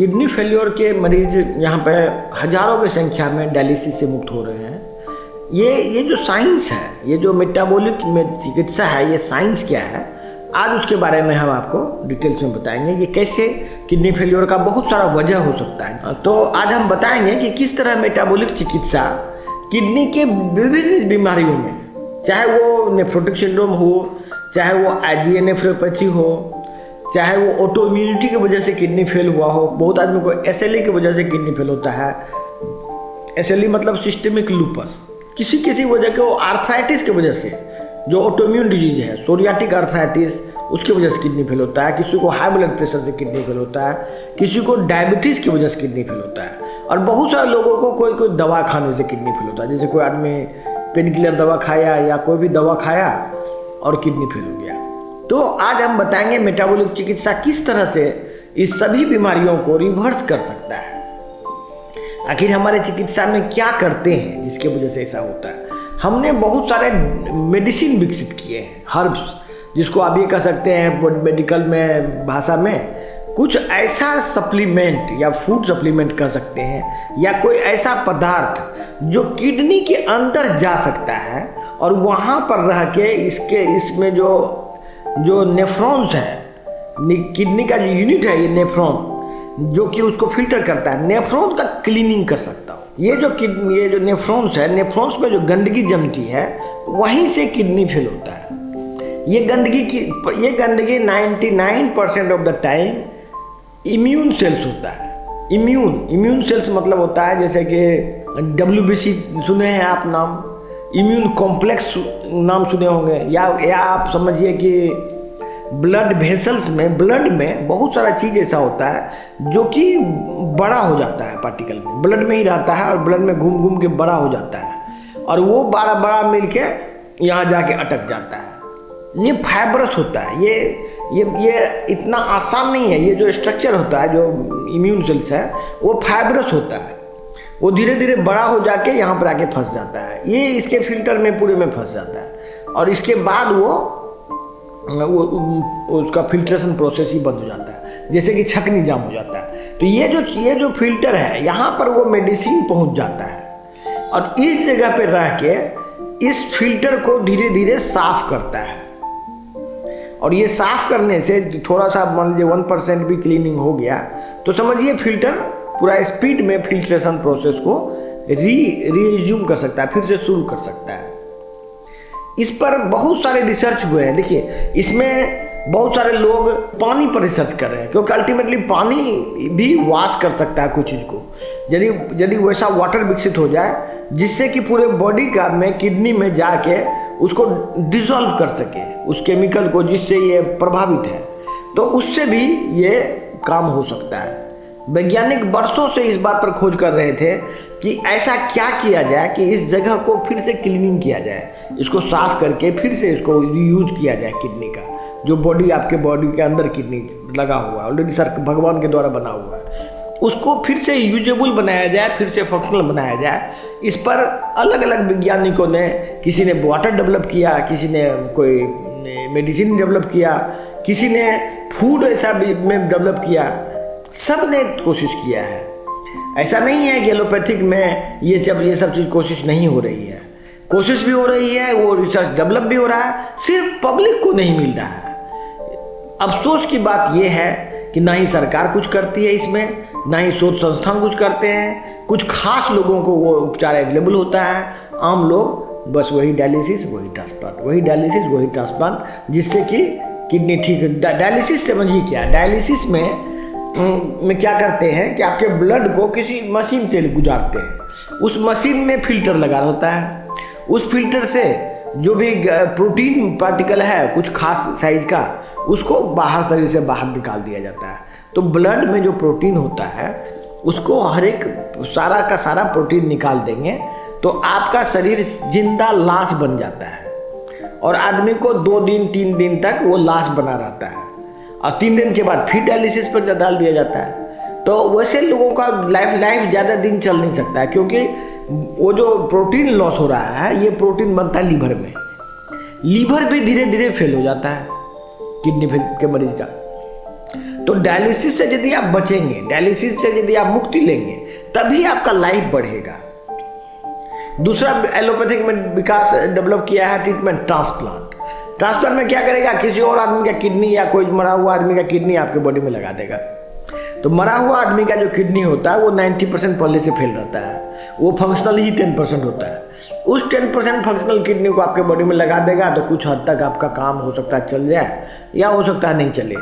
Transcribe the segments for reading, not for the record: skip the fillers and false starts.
Kidney failure के मरीज यहाँ पे हजारों की संख्या में डायलिसिस से मुक्त हो रहे हैं। ये जो साइंस है, ये जो मेटाबॉलिक में चिकित्सा है, ये साइंस क्या है, आज उसके बारे में हम आपको डिटेल्स में बताएंगे कि कैसे किडनी फेल्योर का बहुत सारा वजह हो सकता है। तो आज हम बताएंगे कि किस तरह मेटाबॉलिक चिकित्सा किडनी के विभिन्न बीमारियों में, चाहे वो नेफ्रोटिक सिंड्रोम हो, चाहे वो IgA नेफ्रोपैथी हो, चाहे वो ऑटो इम्यूनिटी की वजह से किडनी फेल हुआ हो। बहुत आदमी को SLE की वजह से किडनी फेल होता है। SLE मतलब सिस्टेमिक लूपस। किसी वजह के वो आर्थराइटिस की वजह से, जो ऑटोइम्यून डिजीज है, सोरियाटिक आर्थराइटिस, उसकी वजह से किडनी फेल होता है। किसी को हाई ब्लड प्रेशर से किडनी फेल होता है, किसी को डायबिटीज़ की वजह से किडनी फेल होता है, और बहुत सारे लोगों को कोई दवा खाने से किडनी फेल होता है। जैसे कोई आदमी पेन किलर दवा खाया या कोई भी दवा खाया और किडनी फेल हो गया। तो आज हम बताएंगे मेटाबॉलिक चिकित्सा किस तरह से इस सभी बीमारियों को रिवर्स कर सकता है। आखिर हमारे चिकित्सा में क्या करते हैं जिसके वजह से ऐसा होता है। हमने बहुत सारे मेडिसिन विकसित किए हैं, हर्ब्स, जिसको आप ये कह सकते हैं मेडिकल में भाषा में, कुछ ऐसा सप्लीमेंट या फूड सप्लीमेंट कह सकते हैं, या कोई ऐसा पदार्थ जो किडनी के अंदर जा सकता है और वहाँ पर रह के इसमें जो नेफ्रॉन्स है, किडनी का जो यूनिट है, ये नेफ्रॉन जो कि उसको फिल्टर करता है, नेफ्रॉन का क्लीनिंग कर सकता हूँ। ये जो नेफ्रॉन्स है, नेफ्रॉन्स में जो गंदगी जमती है, वहीं से किडनी फेल होता है। ये गंदगी 99% of the time immune cells होता है। इम्यून सेल्स मतलब होता है, जैसे कि WBC सुने हैं आप नाम, इम्यून कॉम्प्लेक्स नाम सुने होंगे, या आप समझिए कि ब्लड वेसल्स में, ब्लड में बहुत सारा चीज़ ऐसा होता है जो कि बड़ा हो जाता है, पार्टिकल में ब्लड में ही रहता है और ब्लड में घूम के बड़ा हो जाता है, और वो बड़ा मिल के यहाँ जाके अटक जाता है। ये फाइब्रस होता है। ये इतना आसान नहीं है। ये जो स्ट्रक्चर होता है, जो इम्यून सेल्स है, वो फाइब्रस होता है। वो धीरे धीरे बड़ा हो जाके यहाँ पर आके फंस जाता है। ये इसके फिल्टर में पूरे में फंस जाता है, और इसके बाद वो उसका फिल्ट्रेशन प्रोसेस ही बंद हो जाता है, जैसे कि छकनी जाम हो जाता है। तो ये जो फिल्टर है, यहाँ पर वो मेडिसिन पहुँच जाता है, और इस जगह पे रह के इस फिल्टर को धीरे धीरे साफ करता है। और ये साफ करने से थोड़ा सा मान लीजिए 1% भी क्लीनिंग हो गया, तो समझिए फिल्टर पूरा स्पीड में फिल्ट्रेशन प्रोसेस को रिज्यूम कर सकता है, फिर से शुरू कर सकता है। इस पर बहुत सारे रिसर्च हुए हैं। देखिए, इसमें बहुत सारे लोग पानी पर रिसर्च कर रहे हैं, क्योंकि अल्टीमेटली पानी भी वॉश कर सकता है कुछ चीज़ को। यदि वैसा वाटर विकसित हो जाए जिससे कि पूरे बॉडी का में किडनी में जाके उसको डिसॉल्व कर सके उस केमिकल को जिससे ये प्रभावित है, तो उससे भी ये काम हो सकता है। वैज्ञानिक वर्षों से इस बात पर खोज कर रहे थे कि ऐसा क्या किया जाए कि इस जगह को फिर से क्लीनिंग किया जाए, इसको साफ करके फिर से इसको यूज किया जाए। किडनी का जो आपके बॉडी के अंदर किडनी लगा हुआ है, ऑलरेडी भगवान के द्वारा बना हुआ है, उसको फिर से यूजेबल बनाया जाए, फिर से फंक्शनल बनाया जाए। इस पर अलग अलग वैज्ञानिकों ने, किसी ने वाटर डेवलप किया, किसी ने कोई मेडिसिन डेवलप किया, किसी ने फूड ऐसा में डेवलप किया, सब ने कोशिश किया है। ऐसा नहीं है कि एलोपैथिक में ये सब चीज़ कोशिश नहीं हो रही है। कोशिश भी हो रही है, वो रिसर्च डेवलप भी हो रहा है, सिर्फ पब्लिक को नहीं मिल रहा है। अफसोस की बात यह है कि ना ही सरकार कुछ करती है इसमें, ना ही शोध संस्थान कुछ करते हैं। कुछ खास लोगों को वो उपचार अवेलेबल होता है, आम लोग बस वही डायलिसिस वही ट्रांसप्लांट, जिससे कि किडनी ठीक। डायलिसिस समझिए क्या, डायलिसिस में क्या करते हैं कि आपके ब्लड को किसी मशीन से गुजारते हैं। उस मशीन में फिल्टर लगा होता है, उस फिल्टर से जो भी प्रोटीन पार्टिकल है कुछ खास साइज का, उसको बाहर शरीर से बाहर निकाल दिया जाता है। तो ब्लड में जो प्रोटीन होता है उसको हर एक सारा का सारा प्रोटीन निकाल देंगे, तो आपका शरीर जिंदा लाश बन जाता है, और आदमी को 2 दिन 3 दिन तक वो लाश बना रहता है, और 3 दिन के बाद फिर डायलिसिस पर डाल दिया जाता है। तो वैसे लोगों का लाइफ ज़्यादा दिन चल नहीं सकता है, क्योंकि वो जो प्रोटीन लॉस हो रहा है, ये प्रोटीन बनता है लीवर में। लीवर भी धीरे धीरे फेल हो जाता है किडनी फेल के मरीज का। तो डायलिसिस से यदि आप बचेंगे, डायलिसिस से यदि आप मुक्ति लेंगे, तभी आपका लाइफ बढ़ेगा। दूसरा एलोपैथिक में विकास डेवलप किया है ट्रीटमेंट ट्रांसप्लांट। ट्रांसप्लांट में क्या करेगा, किसी और आदमी का किडनी या कोई मरा हुआ आदमी का किडनी आपके बॉडी में लगा देगा। तो मरा हुआ आदमी का जो किडनी होता है वो 90% पहले से फेल रहता है, वो फंक्शनल ही 10% होता है। उस 10% फंक्शनल किडनी को आपके बॉडी में लगा देगा तो कुछ हद तक आपका काम हो सकता है चल जाए, या हो सकता है नहीं चले।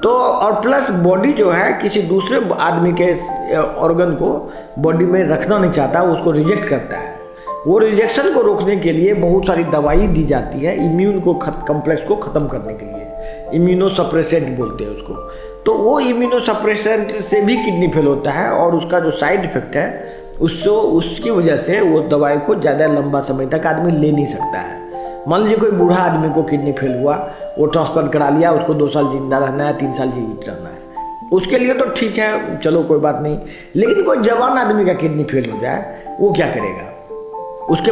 तो और प्लस बॉडी जो है किसी दूसरे आदमी के ऑर्गन को बॉडी में रखना नहीं चाहता, उसको रिजेक्ट करता है। वो रिजेक्शन को रोकने के लिए बहुत सारी दवाई दी जाती है इम्यून को कम्प्लेक्स को ख़त्म करने के लिए, इम्यूनोसप्रेसेंट बोलते हैं उसको। तो वो इम्यूनोसप्रेसेंट से भी किडनी फेल होता है, और उसका जो साइड इफेक्ट है उसकी वजह से वो दवाई को ज़्यादा लंबा समय तक आदमी ले नहीं सकता है। मान लीजिए कोई बूढ़ा आदमी को किडनी फेल हुआ, वो ट्रांसप्लांट करा लिया, उसको 2 साल जिंदा रहना है, 3 साल जीवित रहना है, उसके लिए तो ठीक है, चलो कोई बात नहीं। लेकिन कोई जवान आदमी का किडनी फेल हो जाए, वो क्या करेगा? उसके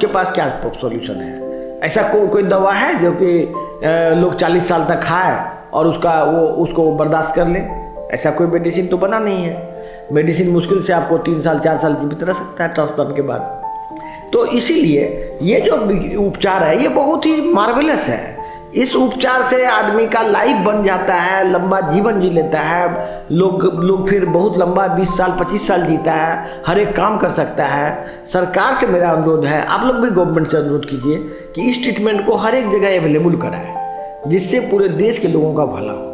पास क्या सॉल्यूशन है? ऐसा कोई दवा है जो कि लोग 40 साल तक खाए और उसको बर्दाश्त कर ले? ऐसा कोई मेडिसिन तो बना नहीं है। मेडिसिन मुश्किल से आपको 3 साल 4 साल जीवित रह सकता है ट्रांसप्लांट के बाद। तो इसीलिए ये जो उपचार है ये बहुत ही मार्वेलस है। इस उपचार से आदमी का लाइफ बन जाता है, लंबा जीवन जी लेता है। लोग फिर बहुत लंबा 20 साल 25 साल जीता है, हर एक काम कर सकता है। सरकार से मेरा अनुरोध है, आप लोग भी गवर्नमेंट से अनुरोध कीजिए कि इस ट्रीटमेंट को हर एक जगह अवेलेबल कराएं, जिससे पूरे देश के लोगों का भला हो।